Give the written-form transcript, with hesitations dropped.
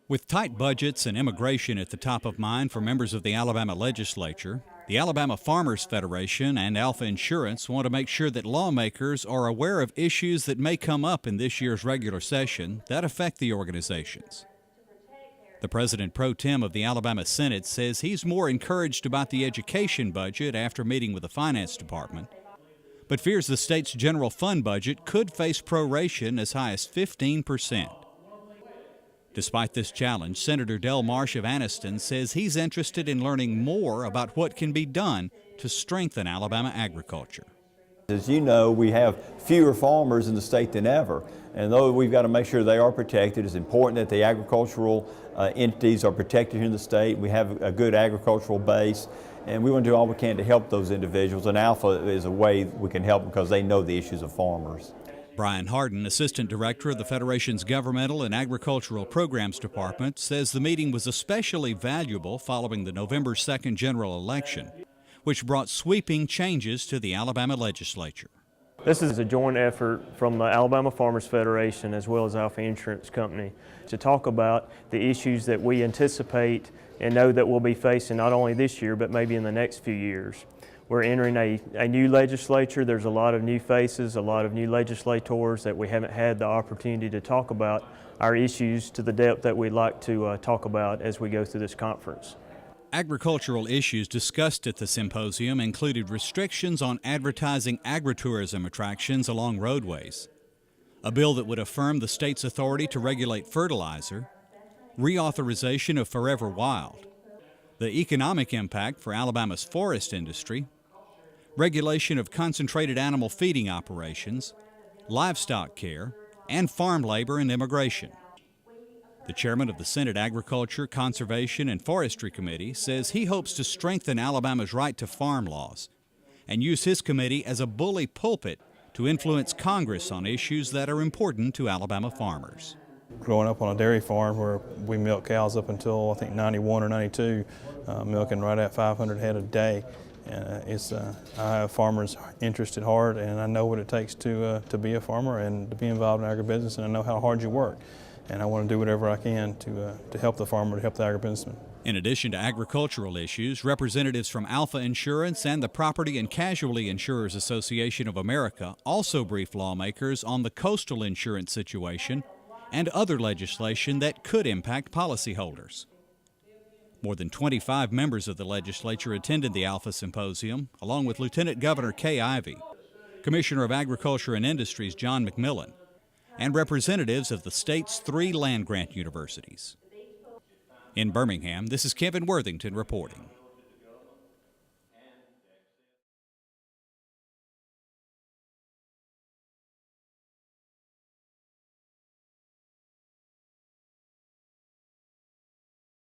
With tight budgets and immigration at the top of mind for members of the Alabama Legislature, the Alabama Farmers Federation and Alfa Insurance want to make sure that lawmakers are aware of issues that may come up in this year's regular session that affect the organizations. The president pro tem of the Alabama Senate says he's more encouraged about the education budget after meeting with the finance department, but fears the state's general fund budget could face proration as high as 15%. Despite this challenge, Senator Del Marsh of Anniston says he's interested in learning more about what can be done to strengthen Alabama agriculture. As you know, we have fewer farmers in the state than ever, and though we've got to make sure they are protected, it's important that the agricultural entities are protected here in the state. We have a good agricultural base, and we want to do all we can to help those individuals, and Alfa is a way we can help them because they know the issues of farmers. Brian Harden, Assistant Director of the Federation's Governmental and Agricultural Programs Department, says the meeting was especially valuable following the November 2nd general election, which brought sweeping changes to the Alabama Legislature. This is a joint effort from the Alabama Farmers Federation as well as Alfa Insurance Company to talk about the issues that we anticipate and know that we'll be facing not only this year but maybe in the next few years. We're entering a new legislature. There's a lot of new faces, a lot of new legislators that we haven't had the opportunity to talk about our issues to the depth that we'd like to talk about as we go through this conference. Agricultural issues discussed at the symposium included restrictions on advertising agritourism attractions along roadways, a bill that would affirm the state's authority to regulate fertilizer, reauthorization of Forever Wild, the economic impact for Alabama's forest industry, regulation of concentrated animal feeding operations, livestock care, and farm labor and immigration. The chairman of the Senate Agriculture, Conservation, and Forestry Committee says he hopes to strengthen Alabama's right to farm laws and use his committee as a bully pulpit to influence Congress on issues that are important to Alabama farmers. Growing up on a dairy farm where we milk cows up until I think 91 or 92, milking right at 500 head a day. I have farmers' interest at heart, and I know what it takes to be a farmer and to be involved in agribusiness, and I know how hard you work. And I want to do whatever I can to help the farmer, to help the agribusinessman. In addition to agricultural issues, representatives from Alfa Insurance and the Property and Casualty Insurers Association of America also briefed lawmakers on the coastal insurance situation and other legislation that could impact policyholders. More than 25 members of the legislature attended the Alfa Symposium, along with Lieutenant Governor Kay Ivey, Commissioner of Agriculture and Industries John McMillan, and representatives of the state's 3 land-grant universities. In Birmingham, this is Kevin Worthington reporting.